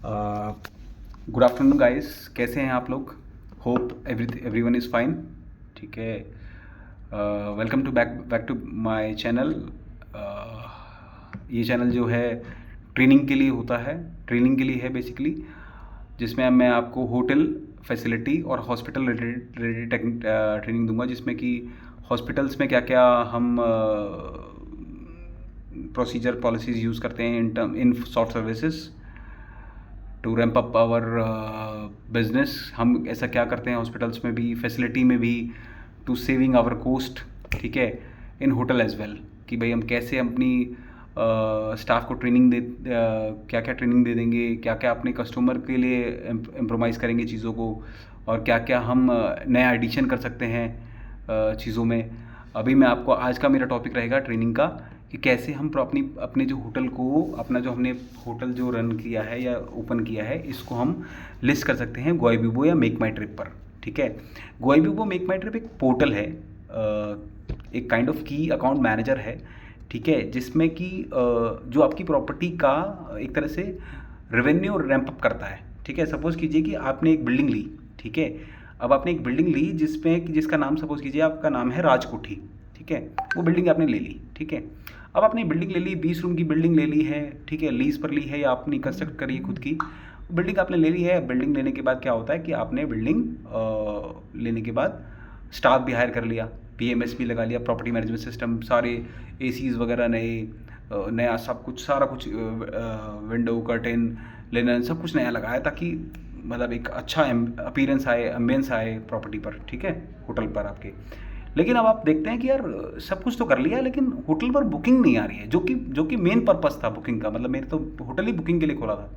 Good afternoon guys, कैसे हैं आप लोग? Hope everyone is fine. ठीक है, welcome to back to my channel. ये चैनल जो है ट्रेनिंग के लिए होता है, ट्रेनिंग के लिए है बेसिकली, जिसमें मैं आपको होटल फैसिलिटी और हॉस्पिटल रिलेटेड ट्रेनिंग दूंगा, जिसमें कि हॉस्पिटल्स में क्या क्या हम प्रोसीजर पॉलिसीज़ यूज़ करते हैं in soft services to ramp up our business. हम ऐसा क्या करते हैं हॉस्पिटल्स में भी, फैसिलिटी में भी, टू सेविंग आवर कोस्ट। ठीक है, इन होटल एज वेल, कि भाई हम कैसे अपनी स्टाफ को ट्रेनिंग क्या क्या ट्रेनिंग दे देंगे, क्या क्या अपने कस्टमर के लिए इम्प्रोमाइज़ करेंगे चीज़ों को, और क्या क्या हम नया एडिशन कर सकते हैं चीज़ों में। अभी मैं आपको, आज का मेरा टॉपिक रहेगा ट्रेनिंग का, कि कैसे हम अपने जो होटल को, अपना जो हमने होटल जो रन किया है या ओपन किया है, इसको हम लिस्ट कर सकते हैं गोइबिबो या मेक माई ट्रिप पर। ठीक है, गोइबिबो मेक माई ट्रिप एक पोर्टल है, एक काइंड ऑफ की अकाउंट मैनेजर है। ठीक है, जिसमें कि जो आपकी प्रॉपर्टी का एक तरह से रेवेन्यू रैंप अप करता है। ठीक है, सपोज़ कीजिए कि आपने एक बिल्डिंग ली। ठीक है, अब आपने एक बिल्डिंग ली जिसका नाम, सपोज़ कीजिए आपका नाम है राजकोठी। ठीक है, वो बिल्डिंग आपने ले ली। ठीक है, अब आपने बिल्डिंग ले ली, 20 रूम की बिल्डिंग ले ली है। ठीक है, लीज़ पर ली है या आपने कंस्ट्रक्ट करी है खुद की बिल्डिंग, आपने ले ली है। बिल्डिंग लेने के बाद क्या होता है कि आपने बिल्डिंग लेने के बाद स्टाफ भी हायर कर लिया, पीएमएस भी लगा लिया, प्रॉपर्टी मैनेजमेंट सिस्टम, सारे एसीज वगैरह नए, नया सब कुछ, सारा कुछ, विंडो कर्टेन लिनन सब कुछ नया लगाया, ताकि मतलब एक अच्छा अपीयरेंस आए, एम्बियंस आए प्रॉपर्टी पर। ठीक है, होटल पर आपके। लेकिन अब आप देखते हैं कि यार सब कुछ तो कर लिया, लेकिन होटल पर बुकिंग नहीं आ रही है, जो कि मेन पर्पस था बुकिंग का। मतलब मेरे तो होटल ही बुकिंग के लिए खोला था।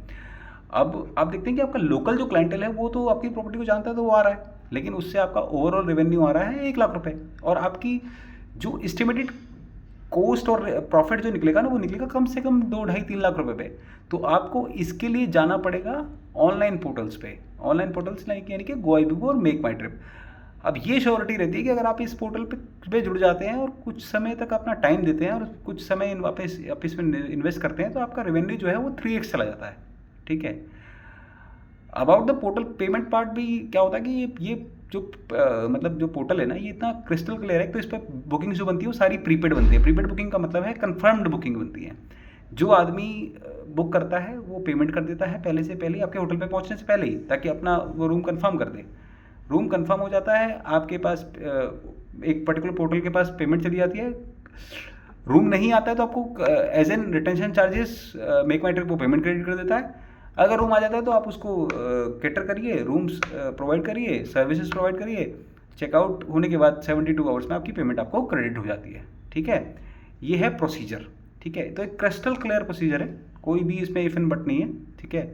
अब आप देखते हैं कि आपका लोकल जो क्लाइंटल है वो तो आपकी प्रॉपर्टी को जानता है, तो वो आ रहा है, लेकिन उससे आपका ओवरऑल रेवेन्यू आ रहा है 1 लाख रुपए, और आपकी जो एस्टिमेटेड कॉस्ट और प्रॉफिट जो निकलेगा ना, वो निकलेगा कम से कम 2 ढाई 3 लाख रुपए पे। तो आपको इसके लिए जाना पड़ेगा ऑनलाइन पोर्टल्स पे, ऑनलाइन पोर्टल्स यानी कि गोइबिबो और मेक माई ट्रिप। अब ये श्योरिटी रहती है कि अगर आप इस पोर्टल पे जुड़ जाते हैं और कुछ समय तक अपना टाइम देते हैं और कुछ समय वापस में इन्वेस्ट करते हैं, तो आपका रेवेन्यू जो है वो 3x चला जाता है। ठीक है, about the portal payment part भी क्या होता है कि ये जो मतलब जो पोर्टल है ना, ये इतना क्रिस्टल क्लियर है। तो इस पर बुकिंग जो बनती है वो सारी प्रीपेड बनती है। प्रीपेड बुकिंग का मतलब है कंफर्म्ड बुकिंग बनती है। जो आदमी बुक करता है वो पेमेंट कर देता है पहले से पहले, आपके होटल पे पहुंचने से पहले ही, ताकि अपना वो रूम कंफर्म कर दे। रूम कंफर्म हो जाता है, आपके पास एक पर्टिकुलर पोर्टल के पास पेमेंट चली जाती है। रूम नहीं आता है तो आपको as an retention charges MakeMyTrip वो पेमेंट क्रेडिट कर देता है। अगर रूम आ जाता है तो आप उसको कैटर करिए, रूम्स प्रोवाइड करिए, सर्विसेज प्रोवाइड करिए। चेकआउट होने के बाद 72 आवर्स में आपकी पेमेंट आपको क्रेडिट हो जाती है। ठीक है, ये है प्रोसीजर। ठीक है, तो एक क्रिस्टल क्लियर प्रोसीजर है, कोई भी इसमें इफ एंड बट नहीं है। ठीक है,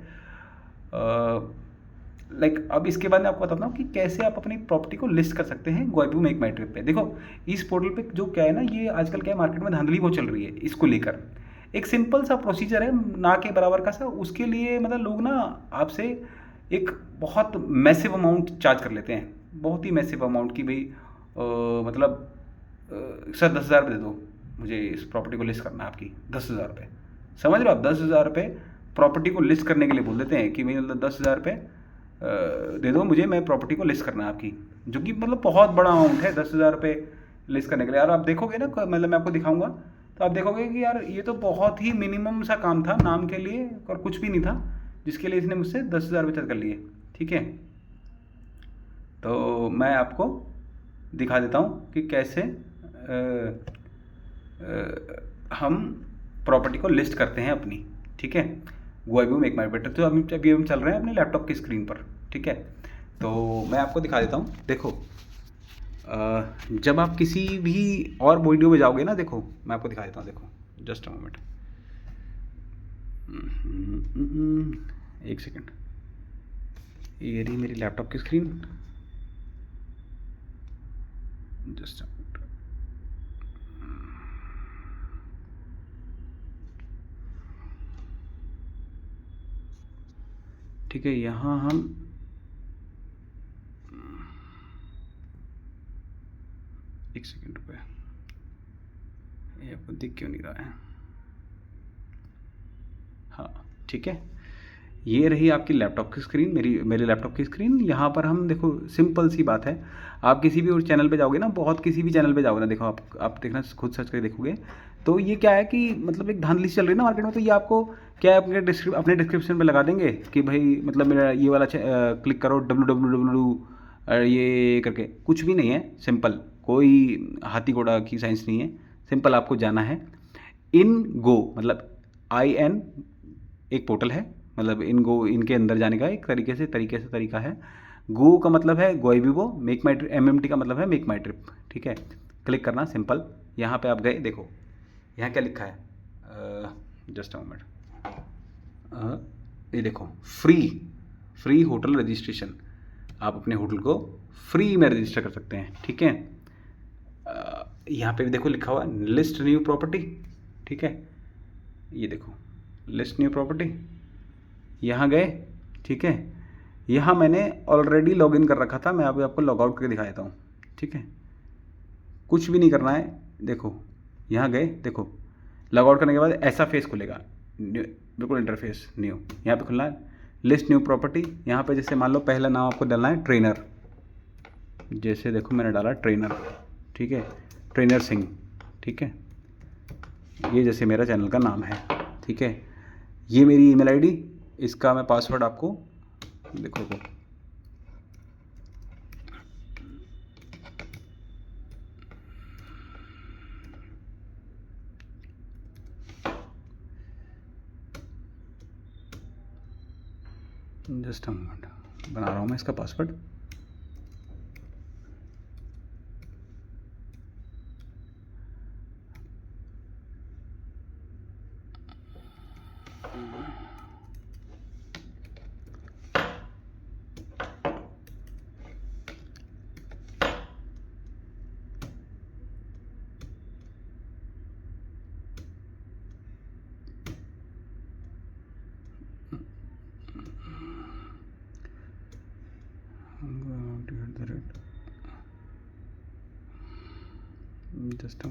अब इसके बाद मैं आपको बताता हूँ कि कैसे आप अपनी प्रॉपर्टी को लिस्ट कर सकते हैं गोइबिबो मेक माई ट्रिप पे। देखो, इस पोर्टल पे जो क्या है ना, ये आजकल क्या है, मार्केट में धांधली बहुत चल रही है इसको लेकर। एक सिंपल सा प्रोसीजर है, ना के बराबर का सा, उसके लिए मतलब लोग ना आपसे एक बहुत मैसिव अमाउंट चार्ज कर लेते हैं, बहुत ही मैसिव अमाउंट, की भाई मतलब सर 10,000 दे दो, मुझे इस प्रॉपर्टी को लिस्ट करना है आपकी, 10,000 रुपये। समझ रहे हो आप, 10,000 रुपये प्रॉपर्टी को लिस्ट करने के लिए बोल देते हैं कि भाई मतलब 10,000 रुपये दे दो मुझे, मैं प्रॉपर्टी को लिस्ट करना है आपकी, जो कि मतलब बहुत बड़ा अमाउंट है 10,000 रुपये लिस्ट करने के लिए। यार आप देखोगे ना, मतलब मैं आपको दिखाऊंगा तो आप देखोगे कि यार ये तो बहुत ही मिनिमम सा काम था नाम के लिए, और कुछ भी नहीं था, जिसके लिए इसने मुझसे 10,000 रुपये चार्ज कर लिए। ठीक है, तो मैं आपको दिखा देता हूँ कि कैसे हम प्रॉपर्टी को लिस्ट करते हैं अपनी। ठीक है, गोइबिबो मेक माई बेटर, तो अभी हम चल रहे हैं अपने लैपटॉप की स्क्रीन पर। ठीक है, तो मैं आपको दिखा देता हूँ। देखो, जब आप किसी भी और वीडियो में जाओगे ना, देखो मैं आपको दिखा देता हूँ, देखो जस्ट अ मोमेंट, एक सेकेंड, ये रही मेरी लैपटॉप की स्क्रीन, जस्ट अ मोमेंट। ठीक है, यहाँ हम एक सेकेंड रुपये, ये आपको दिख क्यों नहीं रहा है? हाँ ठीक है, ये रही आपकी लैपटॉप की स्क्रीन, मेरे लैपटॉप की स्क्रीन। यहाँ पर हम देखो सिंपल सी बात है, आप किसी भी उस चैनल पे जाओगे ना, बहुत किसी भी चैनल पे जाओगे ना, देखो आप देखना, खुद सर्च करके देखोगे तो ये क्या है कि मतलब एक धांधली चल रही है ना मार्केट में, तो ये आपको क्या है अपने डिस्क्रिप्शन पे लगा देंगे कि भाई मतलब मेरा ये वाला क्लिक करो www ये करके। कुछ भी नहीं है, सिंपल, कोई हाथी घोड़ा की साइंस नहीं है, सिंपल आपको जाना है इन गो, मतलब IN एक पोर्टल है, मतलब इन गो, इनके अंदर जाने का एक तरीका है। गो का मतलब है गोइबिबो, मेक माई ट्रिप, MMT का मतलब है मेक माई ट्रिप, ठीक है। क्लिक करना सिंपल, यहाँ पे आप गए, देखो यहाँ क्या लिखा है, जस्ट अ मोमेंट, ये देखो फ्री होटल रजिस्ट्रेशन, आप अपने होटल को फ्री में रजिस्टर कर सकते हैं, ठीक है। यहाँ पे भी देखो लिखा हुआ लिस्ट न्यू प्रॉपर्टी, ठीक है, ये देखो लिस्ट न्यू प्रॉपर्टी, यहाँ गए, ठीक है। यहाँ मैंने ऑलरेडी लॉगिन कर रखा था, मैं अभी आपको लॉग आउट करके दिखा देता हूँ, ठीक है। कुछ भी नहीं करना है, देखो यहाँ गए, देखो लॉग आउट करने के बाद ऐसा फेस खुलेगा, बिल्कुल इंटरफेस न्यू, यहाँ पे खुलना है लिस्ट न्यू प्रॉपर्टी। यहाँ पे जैसे मान लो पहला नाम आपको डालना है ट्रेनर, जैसे देखो मैंने डाला ट्रेनर, ठीक है, ट्रेनर सिंह, ठीक है, ये जैसे मेरा चैनल का नाम है, ठीक है। ये मेरी ईमेल आईडी, इसका मैं पासवर्ड आपको देखो, जस्ट बना रहा हूँ मैं इसका पासवर्ड। जस्ट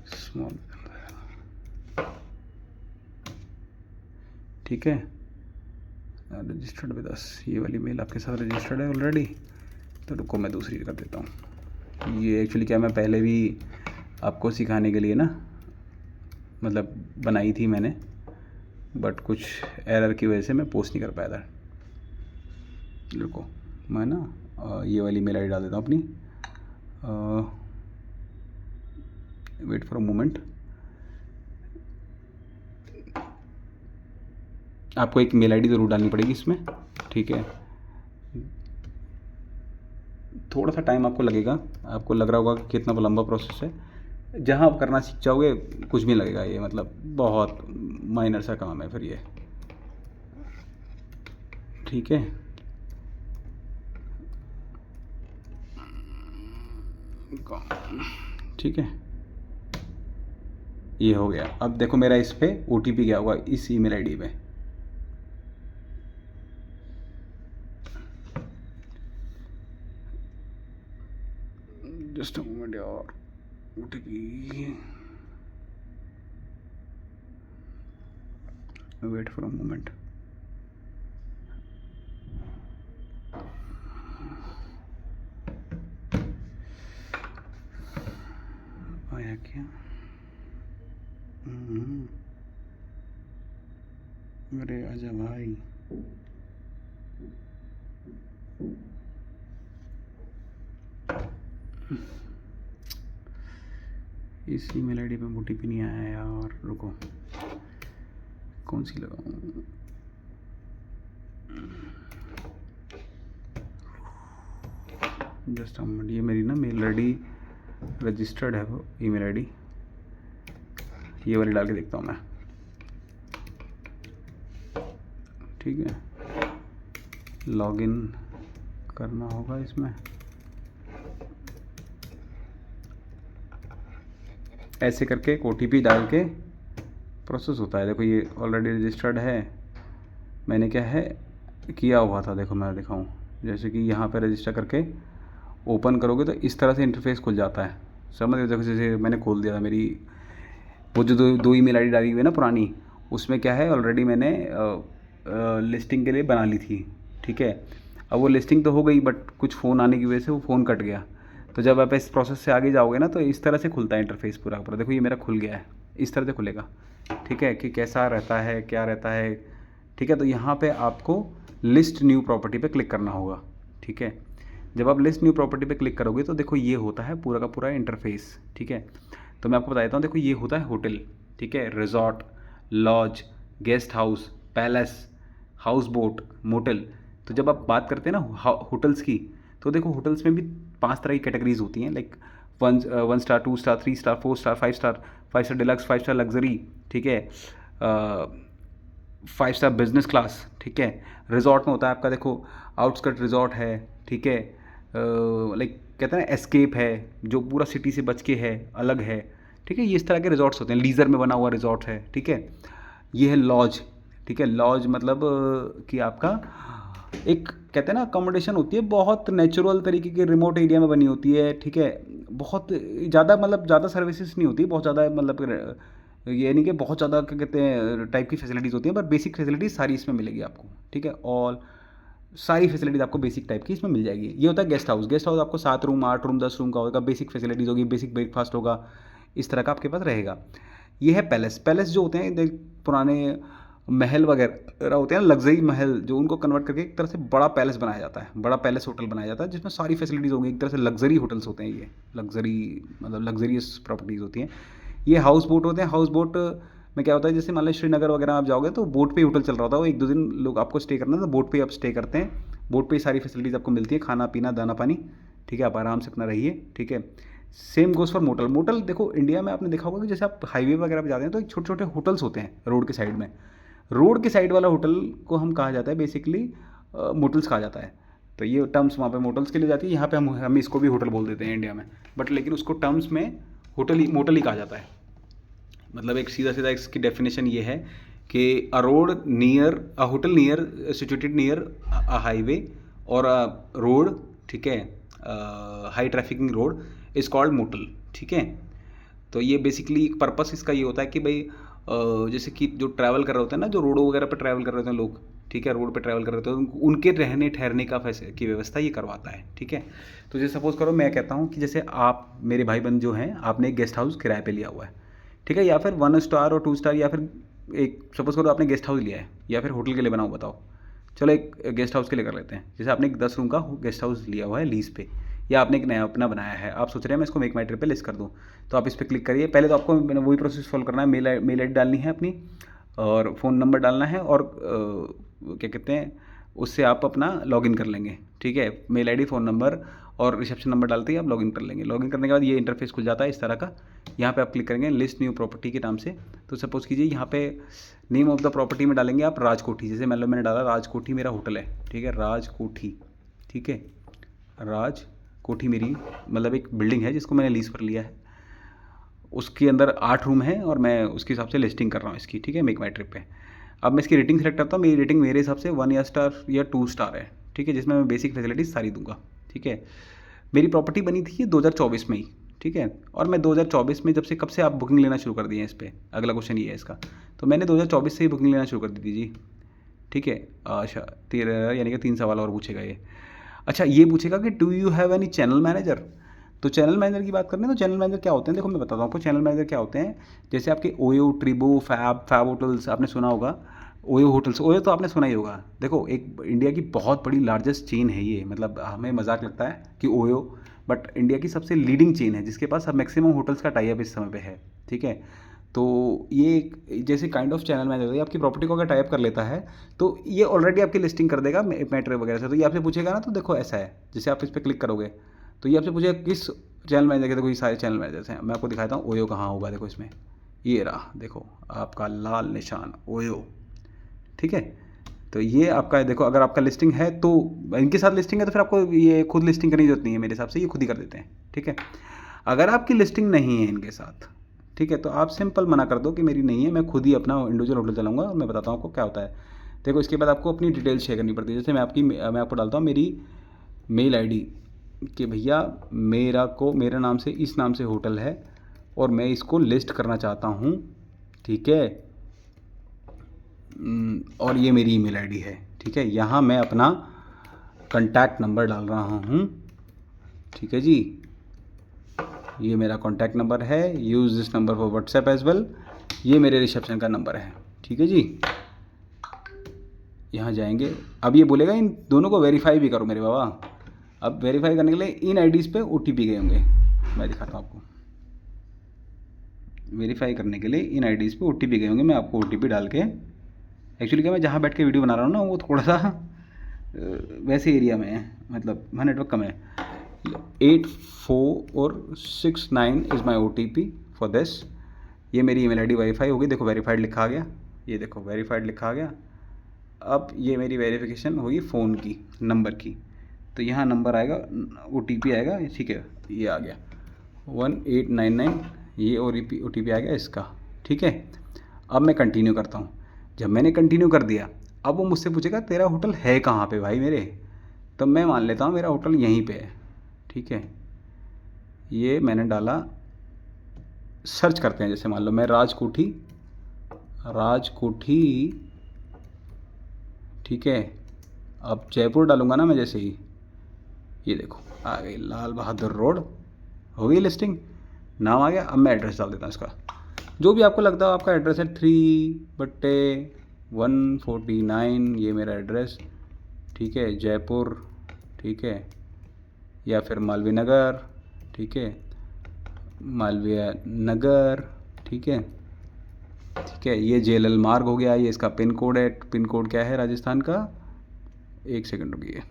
स्मॉल, ठीक है, रजिस्टर्ड विद अस, ये वाली मेल आपके साथ रजिस्टर्ड है ऑलरेडी, तो रुको मैं दूसरी कर देता हूँ। ये एक्चुअली क्या, मैं पहले भी आपको सिखाने के लिए ना मतलब बनाई थी मैंने, बट कुछ एरर की वजह से मैं पोस्ट नहीं कर पाया था। रुको मैं ना ये वाली मेल आईडी डाल देता हूँ अपनी, वेट फॉर अ मोमेंट। आपको एक मेल आईडी ज़रूर डालनी पड़ेगी इसमें, ठीक है। थोड़ा सा टाइम आपको लगेगा, आपको लग रहा होगा कि कितना लंबा प्रोसेस है। जहाँ आप करना सीख जाओगे कुछ भी लगेगा, ये मतलब बहुत माइनर सा काम है फिर ये, ठीक है। ठीक है, ये हो गया। अब देखो मेरा इस पे OTP गया होगा इस ईमेल आईडी पे, जस्ट अ मोमेंट यार, OTP, wait for a moment. आया क्या? अरे आजा भाई, इस ईमेल आईडी पे OTP नहीं आया यार, रुको कौन सी लगाऊं? जस्ट ये मेरी ना मेल आईडी रजिस्टर्ड है, वो ईमेल आईडी, ये वाली डाल के देखता हूँ मैं, ठीक है। लॉगिन करना होगा इसमें, ऐसे करके एक OTP डाल के प्रोसेस होता है। देखो ये ऑलरेडी रजिस्टर्ड है, मैंने क्या है किया हुआ था, देखो मैं दिखाऊं, जैसे कि यहाँ पे रजिस्टर करके ओपन करोगे तो इस तरह से इंटरफेस खुल जाता है, समझ देखो, जैसे मैंने खोल दिया था मेरी वो जो दो ईमेल आईडी डाली हुई है ना पुरानी, उसमें क्या है ऑलरेडी मैंने लिस्टिंग के लिए बना ली थी, ठीक है। अब वो लिस्टिंग तो हो गई, बट कुछ फ़ोन आने की वजह से वो फ़ोन कट गया। तो जब आप इस प्रोसेस से आगे जाओगे ना, तो इस तरह से खुलता है इंटरफेस पूरा का पूरा। देखो ये मेरा खुल गया है, इस तरह से खुलेगा, ठीक है, कि कैसा रहता है, क्या रहता है, ठीक है। तो यहाँ पे आपको लिस्ट न्यू प्रॉपर्टी पे क्लिक करना होगा, ठीक है। जब आप लिस्ट न्यू प्रॉपर्टी पे क्लिक करोगे तो देखो ये होता है पूरा का पूरा इंटरफेस, ठीक है। तो मैं आपको बता देता हूँ, देखो ये होता है होटल, ठीक है, resort, lodge, guest house, palace, house boat, motel. तो जब आप बात करते हैं ना होटल्स की, तो देखो होटल्स में भी 5 तरह की कैटेगरीज होती हैं, like 1 star, 2 star, 3 star, 4 star, 5 star, 5 star deluxe, 5 star luxury, ठीक है, 5 स्टार बिजनेस क्लास, ठीक है। रिजॉर्ट में होता है आपका, देखो आउटस्कर्ट रिजॉर्ट है, ठीक है, लाइक कहते हैं ना एस्केप है, जो पूरा सिटी से बच के है, अलग है, ठीक है। ये इस तरह के रिजॉर्ट्स होते हैं, लीजर में बना हुआ रिजॉर्ट है, ठीक है। ये है लॉज, ठीक है। लॉज मतलब कि आपका एक कहते हैं ना अकोमोडेशन होती है, बहुत नेचुरल तरीके के रिमोट एरिया में बनी होती है, ठीक है। बहुत ज़्यादा मतलब ज़्यादा सर्विसेज नहीं होती, बहुत ज़्यादा मतलब ये नहीं कि बहुत ज़्यादा क्या कहते हैं टाइप की फैसिलिटीज़ होती हैं, पर बेसिक फैसिलिटीज़ सारी इसमें मिलेगी आपको, ठीक है। ऑल सारी फैसिलिटीज़ आपको बेसिक टाइप की इसमें मिल जाएगी। ये होता है गेस्ट हाउस। गेस्ट हाउस आपको 7 रूम, 8 रूम, 10 रूम का होगा, बेसिक फैसिलिटीज़ होगी, बेसिक ब्रेकफास्ट होगा, इस तरह का आपके पास रहेगा। ये है पैलेस। पैलेस जो होते हैं पुराने महल वगैरह होते हैं, लग्जरी महल, जो उनको कन्वर्ट करके एक तरह से बड़ा पैलेस बनाया जाता है, बड़ा पैलेस होटल बनाया जाता है, जिसमें सारी फैसिलिटीज़ होंगी, एक तरह से लग्जरी होटल्स होते हैं ये, लग्जरी मतलब लग्जरियस प्रॉपर्टीज़ होती हैं। ये हाउस बोट होते हैं। हाउस बोट में क्या होता है, जैसे मान लो श्रीनगर वगैरह आप जाओगे तो बोट पे ही होटल चल रहा होता है, वो 1-2 दिन लोग आपको स्टे करना है तो बोट पे आप स्टे करते हैं। बोट पे ही सारी फैसिलिटीज़ आपको मिलती है, खाना पीना, दाना पानी, ठीक है। आप आराम से अपना रहिए, ठीक है। Same goes for motel. Motel देखो इंडिया में आपने देखा होगा कि जैसे आप हाईवे वगैरह पे जाते हैं तो छोटे छोटे होटल्स होते हैं रोड के साइड में। रोड के साइड वाला होटल को हम कहा जाता है बेसिकली मोटल्स कहा जाता है। तो ये टर्म्स वहाँ पे मोटल्स के लिए जाती है, यहाँ पे हम इसको भी होटल बोल देते हैं इंडिया में, बट लेकिन उसको टर्म्स में मोटल ही कहा जाता है। मतलब एक सीधा सीधा इसकी डेफिनेशन ये है कि a hotel near situated near a highway और अ रोड, ठीक है, high trafficking road is called motel, ठीक है। तो ये बेसिकली एक पर्पस इसका ये होता है कि भाई जैसे कि जो ट्रैवल कर रहे होते हैं ना, जो रोडों वगैरह पर ट्रैवल कर रहे होते हैं लोग, ठीक है, रोड पे ट्रैवल कर रहे होते हैं, उनके रहने ठहरने की व्यवस्था ये करवाता है, ठीक है। तो जैसे सपोज़ करो मैं कहता हूँ कि जैसे आप मेरे भाई बंद जो हैं, आपने एक गेस्ट हाउस किराए पे लिया हुआ है, ठीक है, या फिर 1 स्टार और 2 स्टार, या फिर एक सपोज़ करो आपने गेस्ट हाउस लिया है या फिर होटल के लिए बनाओ, बताओ। चलो एक गेस्ट हाउस के लिए कर लेते हैं। जैसे आपने एक 10 रूम का गेस्ट हाउस लिया हुआ है लीज़ पे, या आपने एक नया अपना बनाया है, आप सोच रहे हैं मैं इसको मेक माई ट्रिप पे लिस्ट कर दूँ, तो आप इस पर क्लिक करिए। पहले तो आपको वही प्रोसेस फॉलो करना है, मेल आई डी डालनी है अपनी, और फ़ोन नंबर डालना है, और क्या कहते हैं उससे आप अपना लॉगिन कर लेंगे, ठीक है। मेल आईडी, फ़ोन नंबर और रिसेप्शन नंबर डालते ही आप लॉगिन कर लेंगे। लॉगिन करने के बाद ये इंटरफेस खुल जाता है इस तरह का। यहाँ पे आप क्लिक करेंगे लिस्ट न्यू प्रॉपर्टी के नाम से। तो सपोज़ कीजिए यहाँ पे नेम ऑफ द प्रॉपर्टी में डालेंगे आप राजकोठी। जैसे मान लो मैंने डाला राजकोठी मेरा होटल है, ठीक है, राजकोठी, ठीक है, राजकोठी मेरी मतलब एक बिल्डिंग है जिसको मैंने लीज़ पर लिया है। उसके अंदर 8 रूम हैं और मैं उसके हिसाब से लिस्टिंग कर रहा हूँ इसकी, ठीक है, मेक माई ट्रिप पे। अब मैं इसकी रेटिंग सेलेक्ट करता हूँ। मेरी रेटिंग मेरे हिसाब से 1 स्टार या 2 स्टार है, ठीक है, जिसमें मैं बेसिक फैसिलिटीज़ सारी दूंगा, ठीक है। मेरी प्रॉपर्टी बनी थी 2024 में ही, ठीक है, और मैं 2024 में कब से आप बुकिंग लेना शुरू कर दिए हैं इस पर, अगला क्वेश्चन ये है इसका। तो मैंने 2024 से ही बुकिंग लेना शुरू कर दी थी जी, ठीक है। अच्छा 13 यानी कि 3 सवाल और पूछेगा ये। अच्छा ये पूछेगा कि do you have any channel manager. तो चैनल मैनेजर की बात करने तो चैनल मैनेजर क्या होते हैं, देखो मैं बताता हूँ आपको चैनल मैनेजर क्या होते हैं। जैसे आपके ओयो, ट्रिबो, फैब होटल्स आपने सुना होगा। ओयो होटल्स, ओयो तो आपने सुना ही होगा। देखो एक इंडिया की बहुत बड़ी लार्जेस्ट चेन है ये, मतलब हमें मजाक लगता है कि ओयो, बट इंडिया की सबसे लीडिंग चेन है जिसके पास अब मैक्सिमम होटल्स का टाई अप इस समय पे है, ठीक है। तो ये एक जैसे काइंड ऑफ चैनल मैनेजर है, आपकी प्रॉपर्टी को अगर टाइप कर लेता है तो ये ऑलरेडी आपकी लिस्टिंग कर देगा मैटर वगैरह से। तो ये आपसे पूछेगा ना, तो देखो ऐसा है, जैसे आप इस पर क्लिक करोगे तो ये आपसे पूछेगा किस चैनल मैनेजर के। देखो ये सारे चैनल मैनेजर्स हैं, मैं आपको दिखाता हूँ ओयो कहाँ होगा। देखो इसमें ये रहा, देखो आपका लाल निशान ओयो, ठीक है। तो ये आपका देखो, अगर आपका लिस्टिंग है तो इनके साथ लिस्टिंग है तो फिर आपको ये खुद लिस्टिंग करने की जरूरत नहीं है, मेरे हिसाब से ये खुद ही कर देते हैं, ठीक है। अगर आपकी लिस्टिंग नहीं है इनके साथ, ठीक है, तो आप सिंपल मना कर दो कि मेरी नहीं है, मैं खुद ही अपना इंडिविजुअल होटल चलाऊंगा और मैं बताता हूँ आपको क्या होता है। देखो इसके बाद आपको अपनी डिटेल्स शेयर करनी पड़ती है। जैसे मैं आपको डालता हूँ मेरी मेल आईडी कि भैया मेरा नाम से इस नाम से होटल है और मैं इसको लिस्ट करना चाहता हूँ, ठीक है। और ये मेरी ईमेल आईडी है, ठीक है। यहाँ मैं अपना कॉन्टैक्ट नंबर डाल रहा हूँ, ठीक है जी। ये मेरा कॉन्टैक्ट नंबर है, use this number for WhatsApp as well. ये मेरे रिसेप्शन का नंबर है, ठीक है जी। यहाँ जाएंगे, अब ये बोलेगा इन दोनों को वेरीफाई भी करो मेरे बाबा। अब वेरीफाई करने के लिए इन आईडीज़ पे ओटीपी गए होंगे, मैं दिखाता हूँ आपको। वेरीफाई करने के लिए इन आईडीज़ पे ओटीपी गए होंगे, मैं आपको ओटीपी डाल के, एक्चुअली क्या मैं जहाँ बैठ के वीडियो बना रहा हूँ ना वो थोड़ा सा वैसे एरिया में है, मतलब वहाँ नेटवर्क कम है। 8469 is my OTP for this. ये मेरी ईमेल आईडी वेरीफाई होगी, देखो वेरीफाइड लिखा आ गया, ये देखो वेरीफाइड लिखा आ गया। अब ये मेरी वेरिफिकेशन होगी फ़ोन की, नंबर की, तो यहाँ नंबर आएगा, OTP आएगा, ठीक है, ये आ गया 1899, ये OTP आ गया इसका, ठीक है। अब मैं कंटिन्यू करता हूँ। जब मैंने कंटिन्यू कर दिया, अब वो मुझसे पूछेगा तेरा होटल है कहाँ पे भाई मेरे, तो मैं मान लेता हूँ मेरा होटल यहीं पे है, ठीक है। ये मैंने डाला, सर्च करते हैं, जैसे मान लो मैं राजकोठी, ठीक है। अब जयपुर डालूंगा ना मैं, जैसे ही ये देखो आ गई लाल बहादुर रोड, हो गई लिस्टिंग, नाम आ गया। अब मैं एड्रेस डाल देता हूँ इसका, जो भी आपको लगता हो आपका एड्रेस है, 3/149, ये मेरा एड्रेस, ठीक है, जयपुर, ठीक है, या फिर मालवीय नगर, ठीक है, मालवीय नगर, ठीक है, ठीक है। ये JLL मार्ग हो गया, ये इसका पिन कोड है, पिन कोड क्या है राजस्थान का, एक सेकंड रुकिए।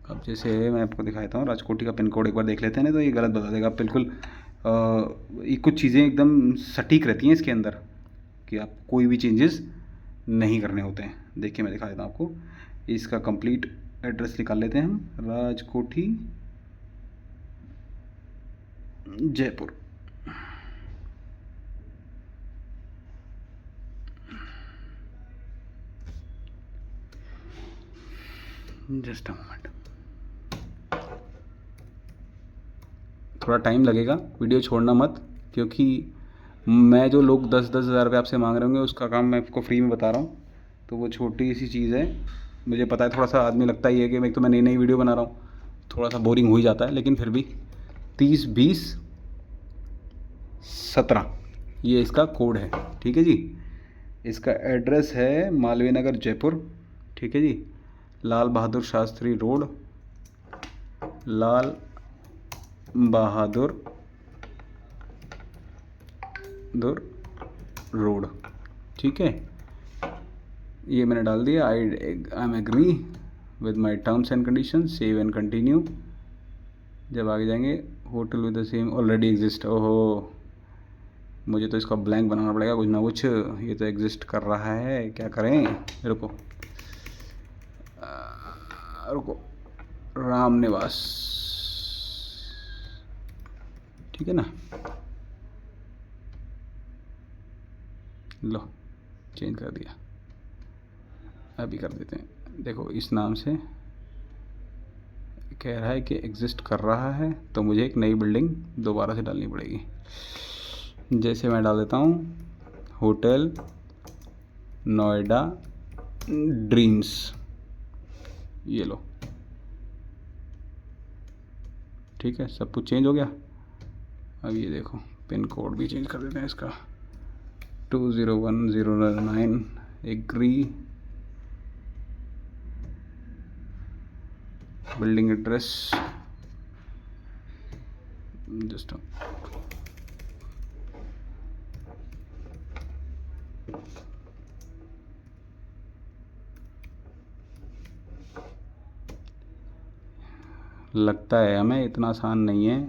अब जैसे मैं आपको दिखाता हूँ राजकोटी का पिन कोड एक बार देख लेते हैं ना, तो ये गलत बता देगा बिल्कुल। ये कुछ चीज़ें एकदम सटीक रहती हैं इसके अंदर कि आप कोई भी चेंजेस नहीं करने होते हैं। देखिए मैं दिखा देता हूँ आपको, इसका कंप्लीट एड्रेस निकाल लेते हैं हम, Rajkoti Jaipur, just a moment, थोड़ा टाइम लगेगा, वीडियो छोड़ना मत, क्योंकि मैं जो लोग 10-10 हज़ार रुपये आपसे मांग रहे होंगे उसका काम मैं आपको फ्री में बता रहा हूँ, तो वो छोटी सी चीज़ है। मुझे पता है थोड़ा सा आदमी लगता ही है कि मैं नई नई वीडियो बना रहा हूँ, थोड़ा सा बोरिंग हो ही जाता है, लेकिन फिर भी 30-20-17 ये इसका कोड है, ठीक है जी। इसका एड्रेस है मालवीय नगर जयपुर, ठीक है जी, लाल बहादुर शास्त्री रोड, लाल बहादुर रोड, ठीक है। ये मैंने डाल दिया, I am agree with my terms and condition, save and continue. जब आगे जाएंगे, hotel with the same already exist, ओहो मुझे तो इसका ब्लैंक बनाना पड़ेगा कुछ ना कुछ, ये तो एग्जिस्ट कर रहा है, क्या करें, रुको रुको, राम निवास, ठीक है ना, लो चेंज कर दिया, अभी कर देते हैं। देखो इस नाम से कह रहा है कि एग्जिस्ट कर रहा है, तो मुझे एक नई बिल्डिंग दोबारा से डालनी पड़ेगी। जैसे मैं डाल देता हूँ होटल नोएडा ड्रीम्स, ये लो, ठीक है, सब कुछ चेंज हो गया। अब ये देखो पिन कोड भी चेंज कर देते हैं इसका, 20109, एग्री, बिल्डिंग एड्रेस, जस्ट लगता है हमें इतना आसान नहीं है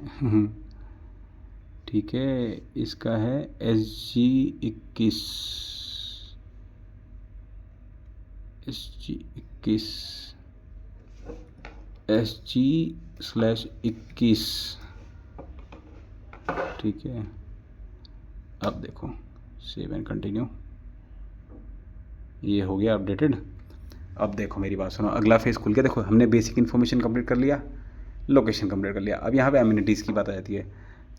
ठीक है। इसका है SG21, SG/21, ठीक है। अब देखो सेव एंड कंटिन्यू, ये हो गया अपडेटेड। अब देखो मेरी बात सुनो, अगला फेज़ खुल गया। देखो हमने बेसिक इन्फॉर्मेशन कंप्लीट कर लिया, लोकेशन कंप्लीट कर लिया, अब यहाँ पे एमिनिटीज़ की बात आ जाती है।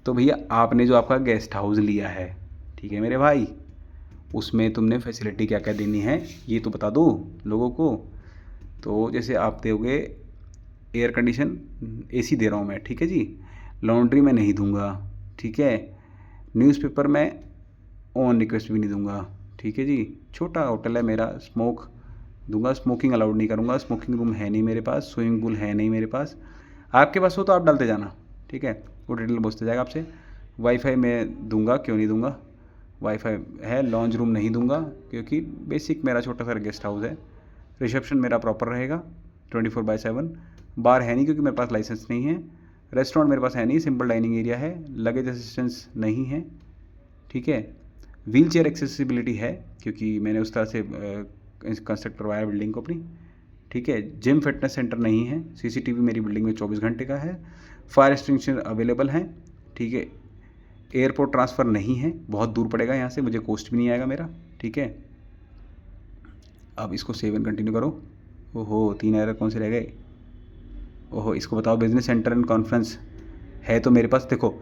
तो भैया आपने जो आपका गेस्ट हाउस लिया है, ठीक है मेरे भाई, उसमें तुमने फैसिलिटी क्या क्या देनी है ये तो बता दो लोगों को। तो जैसे आप दोगे एयर कंडीशन, एसी दे रहा हूँ मैं, ठीक है जी। लॉन्ड्री मैं नहीं दूंगा, ठीक है। न्यूज़पेपर मैं ऑन रिक्वेस्ट भी नहीं दूंगा, ठीक है जी। छोटा होटल है मेरा, स्मोक दूंगा, स्मोकिंग अलाउड नहीं करूँगा, स्मोकिंग रूम है नहीं मेरे पास, स्विमिंग पूल है नहीं मेरे पास। आपके पास हो तो आप डालते जाना, ठीक है, वो डिटेल पूछते जाएगा आपसे। वाईफाई मैं दूंगा, क्यों नहीं दूंगा, वाईफाई है। लॉन्ज रूम नहीं दूंगा क्योंकि बेसिक मेरा छोटा सा गेस्ट हाउस है। रिसेप्शन मेरा प्रॉपर रहेगा 24/7। बार है नहीं क्योंकि मेरे पास लाइसेंस नहीं है। रेस्टोरेंट मेरे पास है नहीं, सिंपल डाइनिंग एरिया है। लगेज असिस्टेंस नहीं है, ठीक है। व्हील चेयर एक्सेसिबिलिटी है क्योंकि मैंने उस तरह से कंस्ट्रक्ट करवाया बिल्डिंग को अपनी, ठीक है। जिम फिटनेस सेंटर नहीं है। सीसीटीवी मेरी बिल्डिंग में 24 घंटे का है। फायर एक्सटिंग्विशर अवेलेबल हैं, ठीक है। एयरपोर्ट ट्रांसफ़र नहीं है, बहुत दूर पड़ेगा यहाँ से, मुझे कॉस्ट भी नहीं आएगा मेरा, ठीक है। अब इसको सेव एंड कंटिन्यू करो। ओहो 3 एरर कौन से रह गए। ओहो इसको बताओ बिजनेस सेंटर एंड कॉन्फ्रेंस है तो मेरे पास। देखो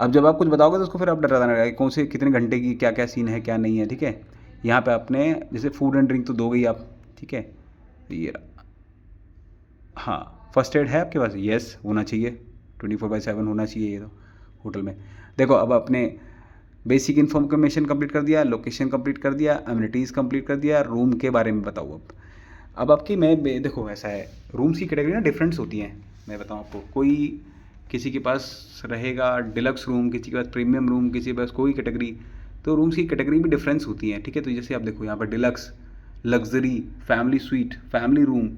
अब जब आप कुछ बताओगे तो उसको फिर आप डराना रहेगा कौन से कितने घंटे की क्या क्या सीन है क्या नहीं है, ठीक है। यहाँ पे आपने जैसे फूड एंड ड्रिंक तो दोगे ही आप, ठीक है। ये हाँ, फर्स्ट एड है आपके पास, यस होना चाहिए, 24/7 होना चाहिए ये तो होटल में। देखो अब आपने बेसिक इन्फॉर्मेशन कंप्लीट कर दिया, लोकेशन कंप्लीट कर दिया, अम्यूनिटीज़ कंप्लीट कर दिया, रूम के बारे में बताओ अब आपकी देखो ऐसा है, रूम्स की कैटेगरी ना डिफरेंट्स होती हैं। मैं बताऊँ आपको, कोई किसी के पास रहेगा डिलक्स रूम, किसी के पास प्रीमियम रूम, किसी के पास कोई कैटेगरी, तो रूम्स की कैटेगरी भी डिफरेंस होती हैं, ठीक है। तो जैसे आप देखो यहाँ पर deluxe, luxury, family sweet, family room,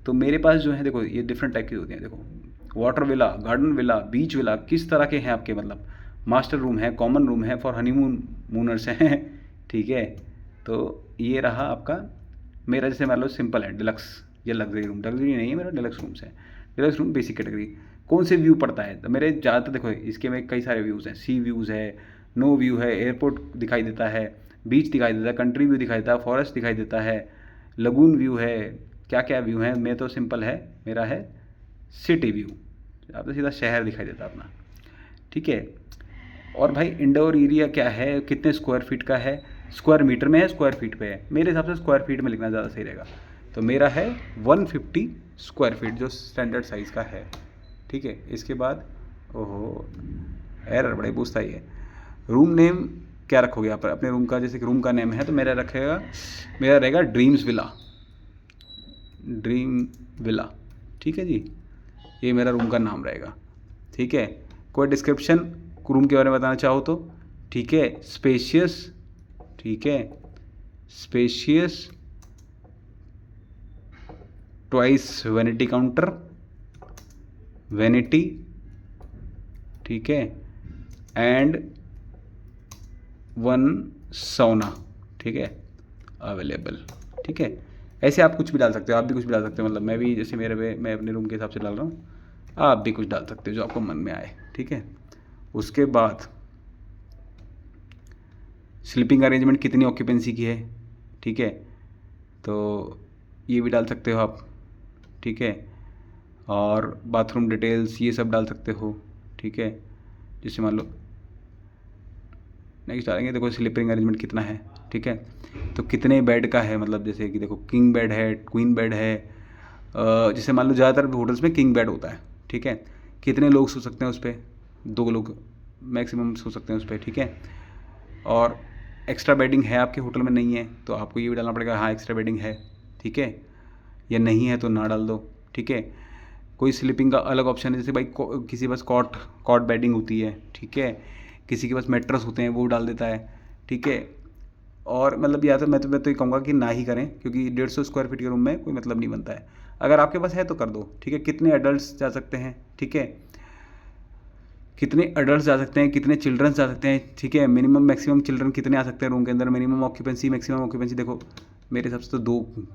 तो मेरे पास जो है देखो ये डिफरेंट टाइप की होती हैं। देखो वाटर विला, गार्डन विला, बीच विला, किस तरह के हैं आपके, मतलब मास्टर रूम है, कॉमन रूम है, फॉर हनीमून मूनर्स हैं, ठीक है। तो ये रहा आपका मेरा, जैसे मान लो सिंपल है डिलक्स या लग्जरी रूम। लग्जरी नहीं है मेरा, डिलक्स रूम्स है। Deluxe room basic category. कौन से व्यू पड़ता है तो मेरे ज़्यादातर देखो इसके में कई सारे व्यूज़ हैं। सी व्यूज़ है, नो व्यू है, एयरपोर्ट दिखाई देता है, बीच दिखाई देता है, कंट्री व्यू दिखाई देता है, फॉरेस्ट दिखाई देता है, लगून व्यू है, क्या क्या व्यू है। मैं तो सिंपल है, मेरा है सिटी व्यू, आप तो सीधा शहर दिखाई देता है अपना, ठीक है। और भाई इंडोर एरिया क्या है, कितने स्क्वायर फीट का है, स्क्वायर मीटर में है, स्क्वायर फीट पे है। मेरे हिसाब से स्क्वायर फीट में लिखना ज़्यादा सही रहेगा। तो मेरा है 150 स्क्वायर फीट जो स्टैंडर्ड साइज़ का है, ठीक है। इसके बाद ओहो एरर बड़े पूछता ही है। रूम नेम क्या रखोगे आप अपने रूम का, जैसे कि रूम का नेम है तो मेरा रहेगा ड्रीम्स विला, ड्रीम विला, ठीक है जी। ये मेरा रूम का नाम रहेगा, ठीक है। कोई डिस्क्रिप्शन रूम के बारे में बताना चाहो तो, ठीक है। स्पेशियस, ठीक है, spacious, twice vanity counter, vanity, ठीक है, एंड 1 सौना, ठीक है, अवेलेबल, ठीक है। ऐसे आप कुछ भी डाल सकते हो, आप भी कुछ भी डाल सकते हो, मतलब मैं भी जैसे मैं अपने रूम के हिसाब से डाल रहा हूँ, आप भी कुछ डाल सकते हो जो आपको मन में आए, ठीक है। उसके बाद स्लीपिंग अरेंजमेंट कितनी ऑक्यूपेंसी की है, ठीक है, तो ये भी डाल सकते हो आप, ठीक है। और बाथरूम डिटेल्स ये सब डाल सकते हो, ठीक है। जैसे मान लो नेक्स्ट डालेंगे, देखो स्लीपिंग अरेंजमेंट कितना है, ठीक है। तो कितने बेड का है, मतलब जैसे कि देखो किंग बेड है, क्वीन बेड है, जैसे मान लो ज़्यादातर होटल्स में किंग बेड होता है, ठीक है। कितने लोग सो सकते हैं उस पर, 2 लोग मैक्सिमम सो सकते हैं उस पर, ठीक है। और एक्स्ट्रा बेडिंग है आपके होटल में नहीं है तो आपको ये भी डालना पड़ेगा, हाँ एक्स्ट्रा बेडिंग है, ठीक है, या नहीं है तो ना डाल दो, ठीक है। कोई स्लीपिंग का अलग ऑप्शन है, जैसे भाई किसी के पास कॉट बेडिंग होती है, ठीक है, किसी के पास मैट्रेस होते हैं वो डाल देता है, ठीक है। और मतलब या तो मैं तो ये कहूँगा कि ना ही करें क्योंकि 150 स्क्वायर फीट के रूम में कोई मतलब नहीं बनता है। अगर आपके पास है तो कर दो, ठीक है। कितने एडल्ट्स जा सकते हैं, ठीक है, कितने एडल्ट्स जा सकते हैं, कितने चिल्ड्रंस जा सकते हैं, ठीक है। मिनिमम मैक्सिमम चिल्ड्रन कितने आ सकते हैं रूम के अंदर, मिनिमम ऑक्यूपेंसी मैक्सिमम ऑक्यूपेंसी। देखो मेरे हिसाब से तो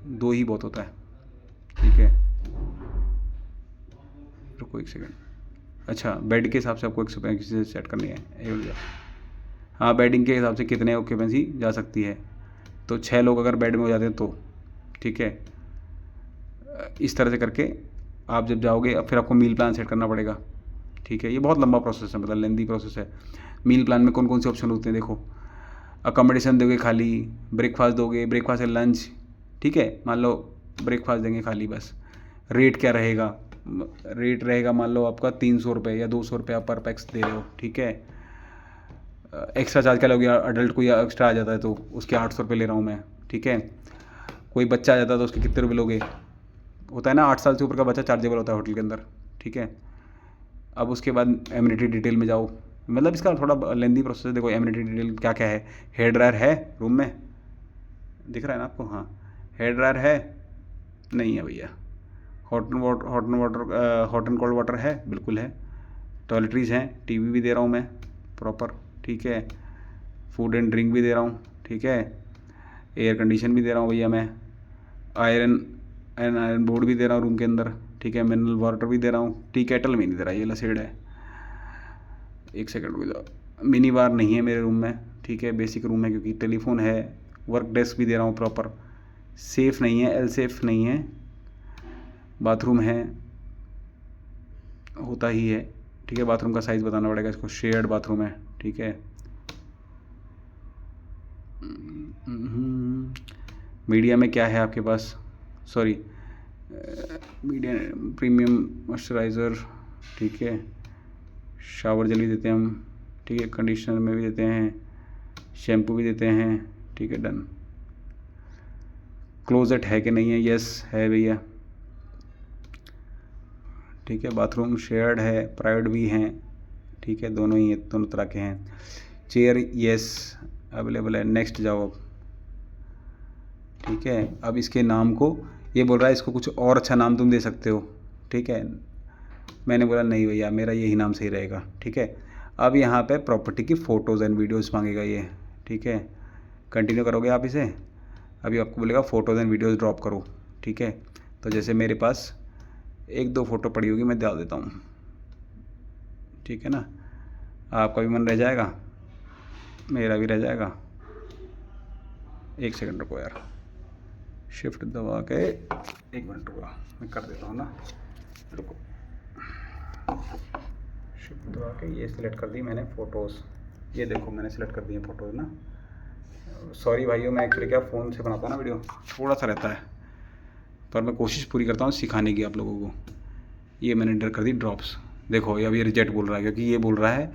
दो ही बहुत होता है, ठीक है। रुको 1 सेकंड, अच्छा बेड के हिसाब से आपको ऑक्यूपेंसी सेट करनी है, हाँ बेडिंग के हिसाब से कितने ऑक्यूपेंसी जा सकती है। तो 6 लोग अगर बेड में हो जाते हैं तो, ठीक है। इस तरह से करके आप जब जाओगे अब फिर आपको मील प्लान सेट करना पड़ेगा, ठीक है। ये बहुत लंबा प्रोसेस है, मतलब लेंदी प्रोसेस है। मील प्लान में कौन कौन से ऑप्शन होते हैं देखो, अकोमोडेशन दोगे खाली, ब्रेकफास्ट दोगे, ब्रेकफास्ट या लंच, ठीक है, मान लो ब्रेकफास्ट देंगे खाली बस। रेट क्या रहेगा, रेट रहेगा मान लो आपका 300 रुपये या 200 रुपये पर पैक्स दे रहे हो, ठीक है। एक्स्ट्रा चार्ज क्या लोगे, अडल्ट कोई एक्स्ट्रा आ जाता है तो उसके 800 रुपये ले रहा हूँ मैं, ठीक है। कोई बच्चा आ जाता है तो उसके कितने रुपये लोगे, होता है ना 8 साल से ऊपर का बच्चा चार्जेबल होता है होटल के अंदर, ठीक है। अब उसके बाद एमिनिटी डिटेल में जाओ, मतलब इसका थोड़ा लेंदी प्रोसेस है। देखो एमिनिटी डिटेल क्या क्या है, हेयर ड्रायर है रूम में, दिख रहा है ना आपको, हाँ हेयर ड्रायर है, नहीं है भैया। हॉट एंड कोल्ड वाटर है, बिल्कुल है। टॉयलेटरीज हैं, टीवी भी दे रहा हूँ मैं प्रॉपर, ठीक है। फूड एंड ड्रिंक भी दे रहा हूँ, ठीक है। एयर कंडीशन भी दे रहा हूँ भैया मैं। आयरन बोर्ड भी दे रहा हूँ रूम के अंदर, ठीक है। मिनरल वाटर भी दे रहा हूँ। टी केटल में नहीं दे रहा, ये लसेड है। एक सेकंड रुक जाओ, मिनी बार नहीं है मेरे रूम में, ठीक है। बेसिक रूम है क्योंकि टेलीफोन है। वर्क डेस्क भी दे रहा हूँ प्रॉपर। सेफ़ नहीं है, एल सेफ नहीं है। बाथरूम है, होता ही है, ठीक है। बाथरूम का साइज़ बताना पड़ेगा इसको, शेयर्ड बाथरूम है, ठीक है। मीडिया में क्या है आपके पास, सॉरी मीडिया प्रीमियम मॉइस्चराइज़र, ठीक है। शावर जेल भी देते हैं हम, ठीक है। कंडीशनर में भी देते हैं, शैम्पू भी देते हैं, ठीक है। डन। क्लोजेट है कि नहीं है, यस है भैया, ठीक है। बाथरूम शेयर्ड है, प्राइवेट भी हैं, ठीक है, दोनों ही है, दोनों तरह के हैं। चेयर यस अवेलेबल है। नेक्स्ट जाओ अब, ठीक है। अब इसके नाम को ये बोल रहा है इसको कुछ और अच्छा नाम तुम दे सकते हो, ठीक है। मैंने बोला नहीं भैया, मेरा यही नाम सही रहेगा, ठीक है। अब यहाँ पे प्रॉपर्टी की फ़ोटोज़ एंड वीडियोज़ मांगेगा ये, ठीक है। कंटिन्यू करोगे आप इसे, अभी आपको बोलेगा फ़ोटोज़ एंड वीडियोज़ ड्रॉप करो, ठीक है। तो जैसे मेरे पास 1-2 फ़ोटो पड़ी होगी, मैं डाल देता हूँ, ठीक है ना। आपका भी मन रह जाएगा, मेरा भी रह जाएगा। एक सेकंड रुको यार, शिफ्ट दबा के 1 मिनट रुको, मैं कर देता हूँ ना, रुको। शिफ्ट दबा के ये सिलेक्ट कर दी मैंने फ़ोटोज़, ये देखो मैंने सिलेक्ट कर दिए फ़ोटोज़ ना। सॉरी भाइयों, मैं एक्चुअली क्या फ़ोन से बनाता हूँ ना वीडियो, थोड़ा सा रहता है, पर मैं कोशिश पूरी करता हूँ सिखाने की आप लोगों को। ये मैंने डर कर दी ड्रॉप्स, देखो अब ये रिजेक्ट बोल रहा है क्योंकि ये बोल रहा है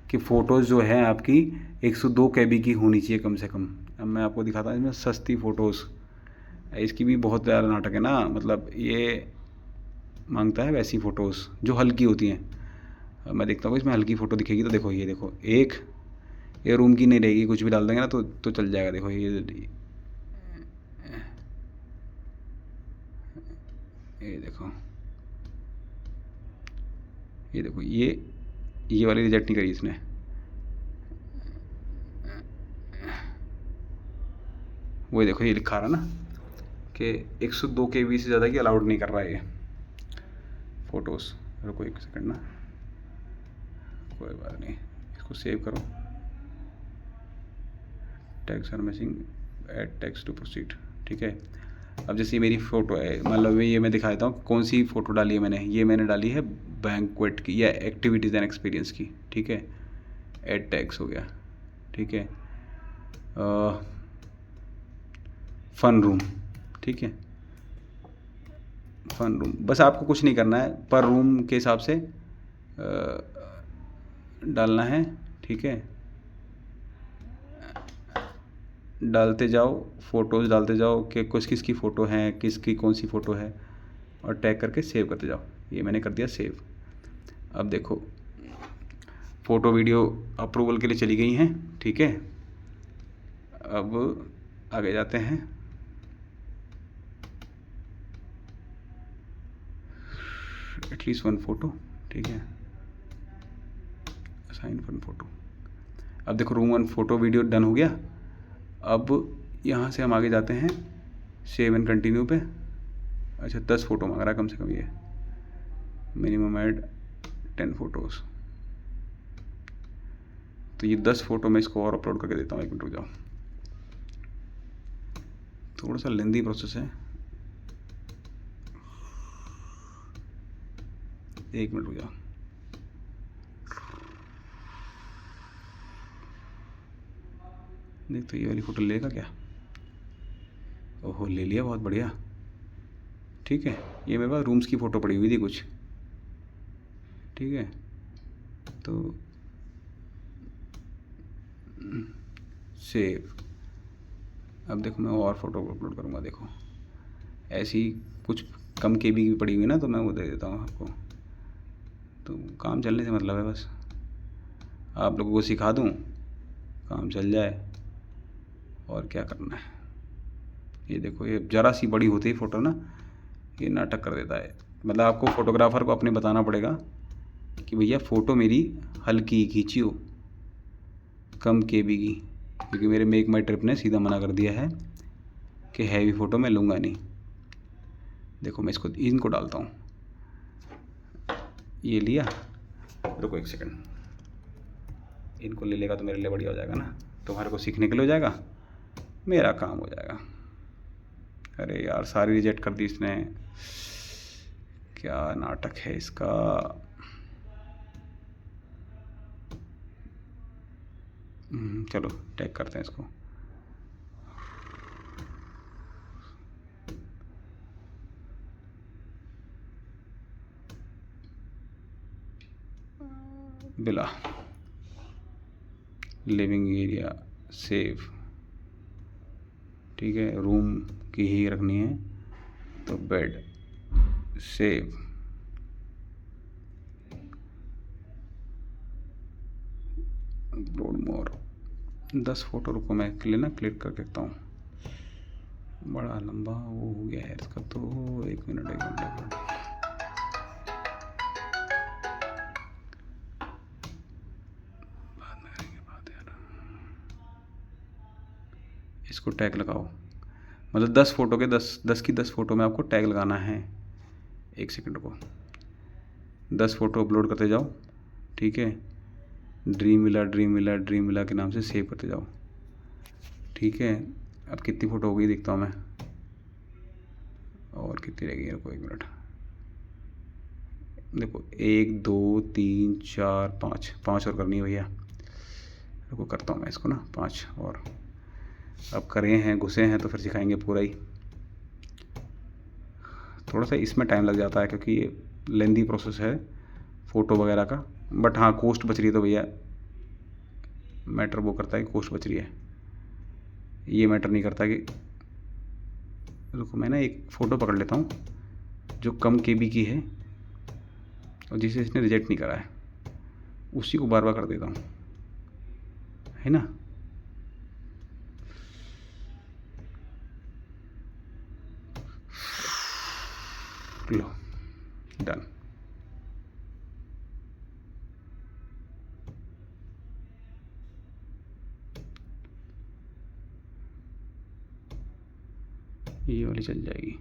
कि फ़ोटोज़ जो है आपकी 102 KB की होनी चाहिए कम से कम। अब मैं आपको दिखाता हूँ इसमें सस्ती फ़ोटोज़, इसकी भी बहुत ज़्यादा नाटक है ना, मतलब ये मांगता है वैसी फ़ोटोज़ जो हल्की होती हैं। अब मैं देखता हूँ इसमें हल्की फ़ोटो दिखेगी, तो देखो ये देखो, एक ये रूम की नहीं रहेगी, कुछ भी डाल देंगे ना तो चल जाएगा। देखो ये देखो, ये देखो, ये वाली रिजेक्ट नहीं करी इसने। वो देखो ये लिखा रहा ना कि 102 KB से ज़्यादा की अलाउड नहीं कर रहा है ये फ़ोटोज़। रुको एक सेकंड ना, कोई बात नहीं, इसको सेव करो। Tags are missing, add tags to proceed, ठीक है। अब जैसे ये मेरी फ़ोटो है, मतलब ये मैं दिखा देता हूँ कौन सी फ़ोटो डाली है मैंने। ये मैंने डाली है बैंक्वेट की या एक्टिविटीज़ एंड एक्सपीरियंस की, ठीक है। ऐड टैग्स हो गया, ठीक है। फ़न रूम, ठीक है। फ़न रूम, बस आपको कुछ नहीं करना है, पर रूम के हिसाब से डालना है, ठीक है। डालते जाओ, फ़ोटोज़ डालते जाओ कि किसकी फ़ोटो है, किसकी कौन सी फ़ोटो है, और टैग करके सेव करते जाओ। ये मैंने कर दिया सेव। अब देखो फ़ोटो वीडियो अप्रूवल के लिए चली गई हैं, ठीक है। अब आगे जाते हैं, एटलीस्ट 1 फ़ोटो, ठीक है। Assign 1 photo. अब देखो रूम 1 फ़ोटो वीडियो डन हो गया। अब यहाँ से हम आगे जाते हैं सेव एंड कंटिन्यू पे। अच्छा 10 फ़ोटो मांग रहा है कम से कम, ये मिनिमम ऐड 10 फ़ोटोज़। तो ये 10 फ़ोटो मैं इसको और अपलोड करके देता हूँ। 1 मिनट रुक जाओ, थोड़ा सा लेंदी प्रोसेस है, 1 मिनट रुक जाओ। देख तो ये वाली फ़ोटो लेगा क्या? ओहो ले लिया, बहुत बढ़िया। ठीक है, ये मेरे पास रूम्स की फ़ोटो पड़ी हुई थी कुछ। ठीक है, तो सेव। अब देखो मैं और फ़ोटो अपलोड करूँगा। देखो ऐसी कुछ कम केबी की पड़ी हुई ना, तो मैं वो दे देता हूँ आपको। तो काम चलने से मतलब है, बस आप लोगों को सिखा दूँ, काम चल जाए, और क्या करना है। ये देखो, ये ज़रा सी बड़ी होती है फ़ोटो ना, ये नाटक कर देता है। मतलब आपको फ़ोटोग्राफ़र को अपने बताना पड़ेगा कि भैया फ़ोटो मेरी हल्की खींची हो, कम केबी की, क्योंकि मेरे मेक माई ट्रिप ने सीधा मना कर दिया है कि हैवी फ़ोटो मैं लूँगा नहीं। देखो मैं इनको डालता हूँ। ये लिया, रुको एक सेकंड, इनको ले लेगा तो मेरे लिए बढ़िया हो जाएगा ना, तुम्हारे को सीखने के लिए हो जाएगा, मेरा काम हो जाएगा। अरे यार सारी रिजेक्ट कर दी इसने, क्या नाटक है इसका। चलो टैग करते हैं इसको। बिला लिविंग एरिया सेव। ठीक है, रूम की ही रखनी है तो bed save. Upload more 10 photo, रुको मैं ना क्लिक कर देखता हूँ। बड़ा लंबा वो हो गया है इसका तो, 1 मिनट 1 मिनट। बाद में करेंगे बात यार। इसको टैग लगाओ, मतलब 10 फ़ोटो के 10 की 10 फ़ोटो में आपको टैग लगाना है। 1 सेकंड को 10 फ़ोटो अपलोड करते जाओ। ठीक है, ड्रीम विला के नाम से सेव करते जाओ। ठीक है, अब कितनी फ़ोटो हो गई देखता हूँ मैं, और कितनी रह गई है, रुको 1 मिनट। देखो 1 2 3 4 5 और करनी है भैया। रुको करता हूँ मैं इसको ना 5 और। अब करे हैं घुसे हैं तो फिर सिखाएंगे पूरा ही। थोड़ा सा इसमें टाइम लग जाता है क्योंकि ये लेंदी प्रोसेस है फ़ोटो वगैरह का, बट हाँ कॉस्ट बच रही है तो भैया मैटर वो करता है कि कॉस्ट बच रही है, ये मैटर नहीं करता कि। रुको मैं ना एक फ़ोटो पकड़ लेता हूँ जो कम केबी की है और जिसे इसने रिजेक्ट नहीं करा है, उसी को बार बार कर देता हूँ, है ना। लो डन। ये वाली चल जाएगी।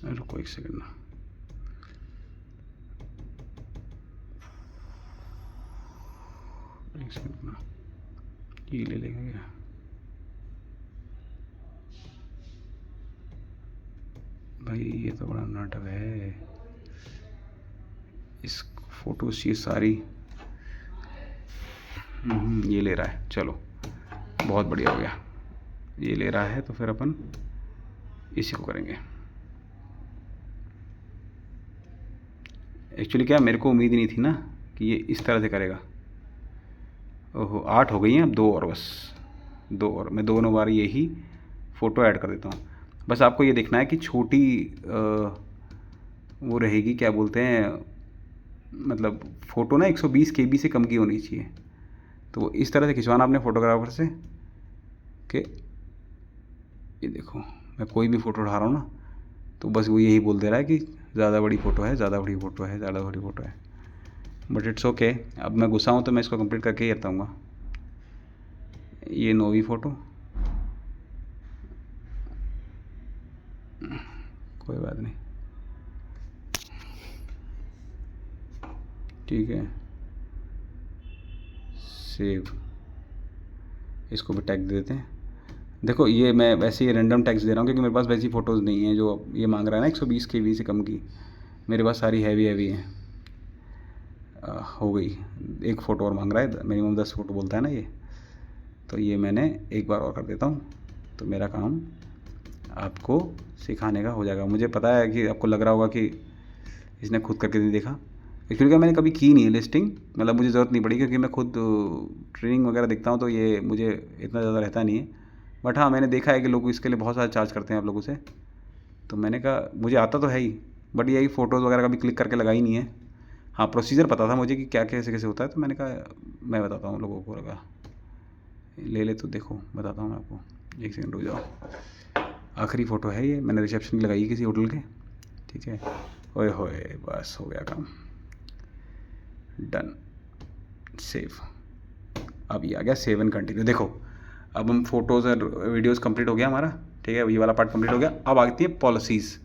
रुको 1 सेकंड ना, एक सेकंड ना, ये ले लेंगे क्या। भाई ये तो बड़ा नाटक है, इस फोटोज ये सारी। ये ले रहा है, चलो बहुत बढ़िया हो गया। ये ले रहा है तो फिर अपन इसी को करेंगे। एक्चुअली क्या मेरे को उम्मीद नहीं थी ना कि ये इस तरह से करेगा। ओहो 8 हो गई हैं, अब 2 और, बस 2 और। मैं दोनों बार यही फ़ोटो ऐड कर देता हूँ। बस आपको ये देखना है कि छोटी वो रहेगी, क्या बोलते हैं, मतलब फ़ोटो ना 120 केबी से कम की होनी चाहिए। तो इस तरह से खिंचवाना अपने फ़ोटोग्राफर से कि ये देखो मैं कोई भी फ़ोटो उठा रहा हूँ ना, तो बस वो यही बोल दे रहा है कि ज़्यादा बड़ी फ़ोटो है, ज़्यादा बड़ी फ़ोटो है, ज़्यादा बड़ी फ़ोटो है। But it's okay. अब मैं गुस्सा हूँ तो मैं इसको कंप्लीट करके ही बताऊँगा। ये 9वीं फ़ोटो, कोई बात नहीं, ठीक है, सेव। इसको भी टैग दे देते हैं। देखो ये मैं वैसे ही रैंडम टैक्स दे रहा हूँ क्योंकि मेरे पास वैसी फ़ोटोज़ नहीं हैं जो ये मांग रहा है ना 120 KB से कम की। मेरे पास सारी हैवी हैवी हैं। हो गई। एक फ़ोटो और मांग रहा है, मिनिमम 10 फ़ोटो बोलता है ना ये। तो ये मैंने एक बार और कर देता हूँ, तो मेरा काम आपको सिखाने का हो जाएगा। मुझे पता है कि आपको लग रहा होगा कि इसने खुद करके नहीं देखा। एक्चुअली क्या मैंने कभी की नहीं है लिस्टिंग, मतलब मुझे ज़रूरत नहीं पड़ी क्योंकि मैं खुद ट्रेनिंग वगैरह देखता हूँ तो ये मुझे इतना ज़्यादा रहता नहीं है। बट हाँ, मैंने देखा है कि लोग इसके लिए बहुत सारा चार्ज करते हैं आप लोगों से। तो मैंने कहा मुझे आता तो है ही, बट यही फ़ोटोज़ वगैरह कभी क्लिक करके लगाई नहीं है। हाँ, प्रोसीजर पता था मुझे कि क्या कैसे कैसे होता है, तो मैंने कहा मैं बताता हूँ लोगों को। लगा ले ले तो देखो बताता हूँ मैं आपको, एक सेकंड रुक जाओ। आखिरी फ़ोटो है ये, मैंने रिसेप्शन की लगाई किसी होटल के, ठीक है। ओए होए, बस हो गया काम डन। सेव। अब ये आ गया सेव एंड कंटिन्यू। देखो अब हम फोटोज़ और वीडियोस कंप्लीट हो गया हमारा, ठीक है, ये वाला पार्ट कंप्लीट हो गया। अब आती है पॉलिसीज़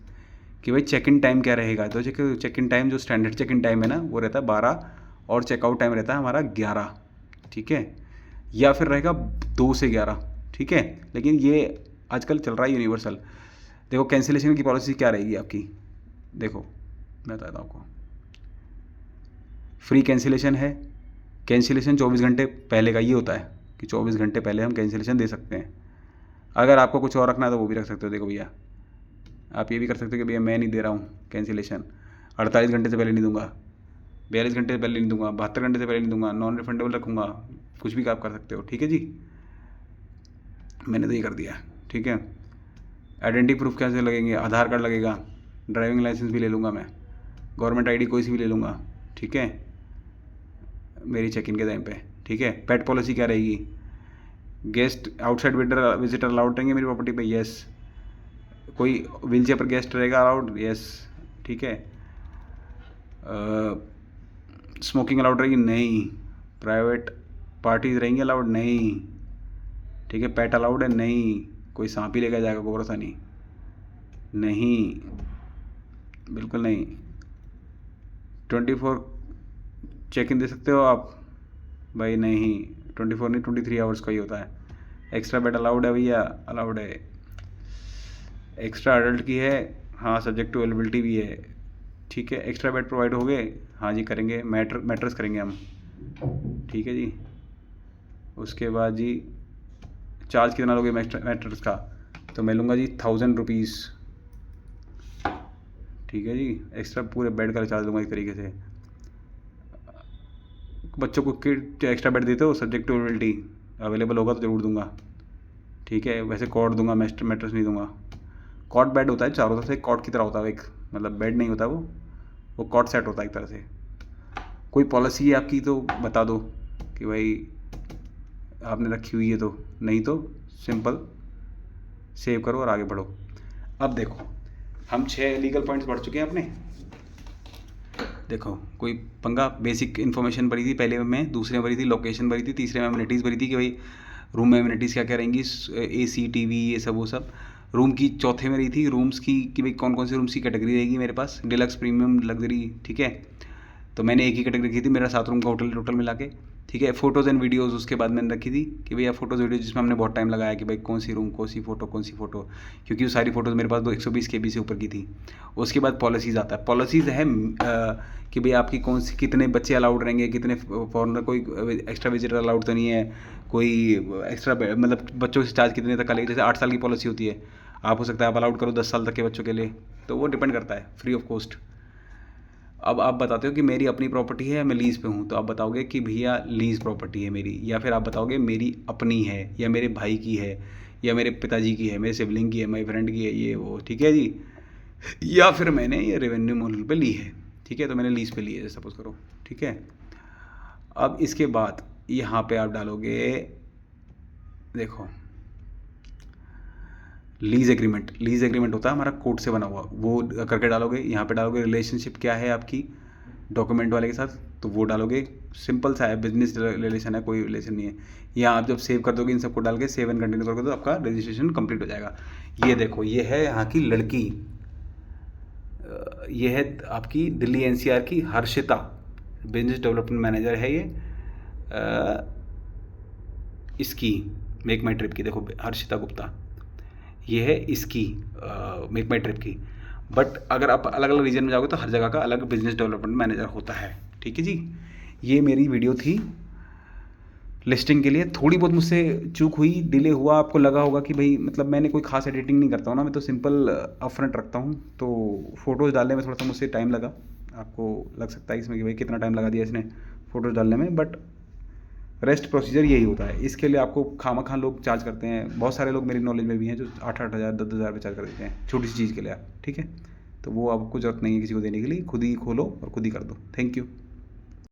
कि भाई चेक इन टाइम क्या रहेगा। तो चेक इन टाइम जो स्टैंडर्ड चेक इन टाइम है ना वो रहता है 12 और चेकआउट टाइम रहता है हमारा 11, ठीक है, या फिर रहेगा 2 से 11, ठीक है। लेकिन ये आजकल चल रहा है यूनिवर्सल। देखो कैंसिलेशन की पॉलिसी क्या रहेगी आपकी, देखो मैं बताता हूँ आपको। फ्री कैंसिलेशन है, कैंसिलेशन 24 घंटे पहले का ये होता है कि 24 घंटे पहले हम कैंसिलेशन दे सकते हैं। अगर आपको कुछ और रखना है तो वो भी रख सकते हो। देखो भैया, आप ये भी कर सकते हो कि भैया मैं नहीं दे रहा हूँ कैंसिलेशन, 48 घंटे से पहले नहीं दूंगा, 42 घंटे से पहले नहीं दूंगा, 72 घंटे से पहले नहीं दूंगा, नॉन रिफंडेबल रखूँगा, कुछ भी आप कर सकते हो, ठीक है जी। मैंने तो ये कर दिया, ठीक है। आइडेंटिटी प्रूफ कैसे लगेंगे, आधार कार्ड लगेगा, ड्राइविंग लाइसेंस भी ले लूँगा मैं, गवर्नमेंट आईडी कोई सी भी ले लूँगा, ठीक है, मेरी चेक इन के टाइम पे, ठीक है। पेट पॉलिसी क्या रहेगी, गेस्ट आउटसाइड विजिटर अलाउड रहेंगे मेरी प्रॉपर्टी पे, यस। कोई व्हीलचेयर पर गेस्ट रहेगा अलाउड, यस, ठीक है। स्मोकिंग अलाउड रहेगी, नहीं। प्राइवेट पार्टीज रहेंगी अलाउड, नहीं, ठीक है। पेट अलाउड है, नहीं। कोई सांप ही लेकर जाएगा, कोई भरोसा नहीं, नहीं, बिल्कुल नहीं। 24 चेक इन दे सकते हो आप भाई, नहीं, 24 नहीं 23 आवर्स का ही होता है। एक्स्ट्रा बेड अलाउड है भैया, अलाउड है। एक्स्ट्रा अडल्ट की है, हाँ, सब्जेक्ट टू अवेलेबिलिटी भी है, ठीक है। एक्स्ट्रा बेड प्रोवाइड हो गए, हाँ जी करेंगे, मैट्रेस करेंगे हम, ठीक है जी। उसके बाद जी चार्ज कितना लोगे मैट्रेस का, तो मैं लूँगा जी 1000 रुपीज़, ठीक है जी। एक्स्ट्रा पूरे बेड का चार्ज लूँगा इस तरीके से। बच्चों को एक्स्ट्रा बेड देते हो, सब्जेक्ट टू अवेलेबिलिटी, अवेलेबल होगा तो ज़रूर दूंगा, ठीक है। वैसे कॉट दूंगा, मैट्रेस नहीं दूंगा। कॉट बेड होता है चारों तरफ से, कॉट की तरह होता है एक, मतलब बेड नहीं होता वो कॉट सेट होता है एक तरह से। कोई पॉलिसी है आपकी तो बता दो कि भाई आपने रखी हुई है, तो नहीं तो सिंपल सेव करो और आगे बढ़ो। अब देखो हम 6 लीगल पॉइंट्स बढ़ चुके हैं अपने। देखो कोई पंगा, बेसिक इन्फॉर्मेशन भरी थी पहले में, दूसरे में भरी थी लोकेशन भरी थी, तीसरे में एमिनिटीज़ भरी थी कि भाई रूम में एमिनिटीज़ क्या क्या रहेंगी, AC TV ये सब वो सब। रूम की चौथे में रही थी रूम्स की कि भाई कौन कौन से रूम्स की कैटेगरी रहेगी मेरे पास, डिलक्स, प्रीमियम, लग्जरी, ठीक है। तो मैंने एक ही कैटेगरी की थी, मेरा 7 रूम का होटल टोटल मिला के, ठीक है। फ़ोटोज़ एंड वीडियोज़ उसके बाद मैंने रखी थी कि भैया फ़ोटोज़ वीडियो जिसमें हमने बहुत टाइम लगाया कि भाई कौन सी रूम, कौन सी फ़ोटो, क्योंकि वो सारी फ़ोटोज़ मेरे पास 120 KB से ऊपर की थी। उसके बाद पॉलिसीज़ आता है। पॉलिसीज़ है कि भाई आपकी कौन सी, कितने बच्चे अलाउड रहेंगे, कितने फॉरनर, कोई एक्स्ट्रा विजिटर अलाउड तो नहीं है, कोई एक्स्ट्रा मतलब बच्चों से चार्ज कितने तक का लगेगा। जैसे 8 साल की पॉलिसी होती है, आप हो सकता है आप अलाउड करो 10 साल तक के बच्चों के लिए, तो वो डिपेंड करता है, फ्री ऑफ कॉस्ट। अब आप बताते हो कि मेरी अपनी प्रॉपर्टी है, मैं लीज़ पे हूँ, तो आप बताओगे कि भैया लीज़ प्रॉपर्टी है मेरी, या फिर आप बताओगे मेरी अपनी है, या मेरे भाई की है, या मेरे पिताजी की है, मेरे सिबलिंग की है, मेरी फ्रेंड की है, ये वो, ठीक है जी। या फिर मैंने ये रेवेन्यू मॉडल पे ली है, ठीक है, तो मैंने लीज़ पे ली है सपोज़ करो, ठीक है। अब इसके बाद यहाँ पे आप डालोगे, देखो लीज़ एग्रीमेंट होता है हमारा कोर्ट से बना हुआ, वो करके डालोगे। यहाँ पे डालोगे रिलेशनशिप क्या है आपकी डॉक्यूमेंट वाले के साथ, तो वो डालोगे। सिंपल सा है, बिजनेस रिलेशन है, कोई रिलेशन नहीं है। यहाँ आप जब सेव कर दोगे इन सबको डाल के, सेव एंड कंटिन्यू करोगे तो आपका रजिस्ट्रेशन कंप्लीट हो जाएगा। ये देखो, ये है यहाँ की लड़की, ये है आपकी दिल्ली NCR की हर्षिता, बिजनेस डेवलपमेंट मैनेजर है ये इसकी। मेक माई ट्रिप की, देखो हर्षिता गुप्ता, ये है इसकी मेक माई ट्रिप की। बट अगर आप अलग अलग रीजन में जाओगे तो हर जगह का अलग बिजनेस डेवलपमेंट मैनेजर होता है। ठीक है जी, ये मेरी वीडियो थी लिस्टिंग के लिए। थोड़ी बहुत मुझसे चूक हुई, डिले हुआ, आपको लगा होगा कि भाई मतलब मैंने कोई खास एडिटिंग नहीं करता हूँ ना, मैं तो सिंपल अपफ्रंट रखता हूँ, तो फ़ोटोज़ डालने में थोड़ा सा मुझसे टाइम लगा। आपको लग सकता है इसमें कि भाई कितना टाइम लगा दिया इसने फ़ोटोज़ डालने में, बट रेस्ट प्रोसीजर यही होता है। इसके लिए आपको खामा लोग चार्ज करते हैं, बहुत सारे लोग मेरी नॉलेज में भी हैं जो 8-8 हज़ार 10-10 हज़ार रुपये चार्ज कर देते हैं छोटी सी चीज़ के लिए। ठीक है, तो वो आपको ज़रूरत नहीं है किसी को देने के लिए, खुद ही खोलो और खुद ही कर दो। Thank you.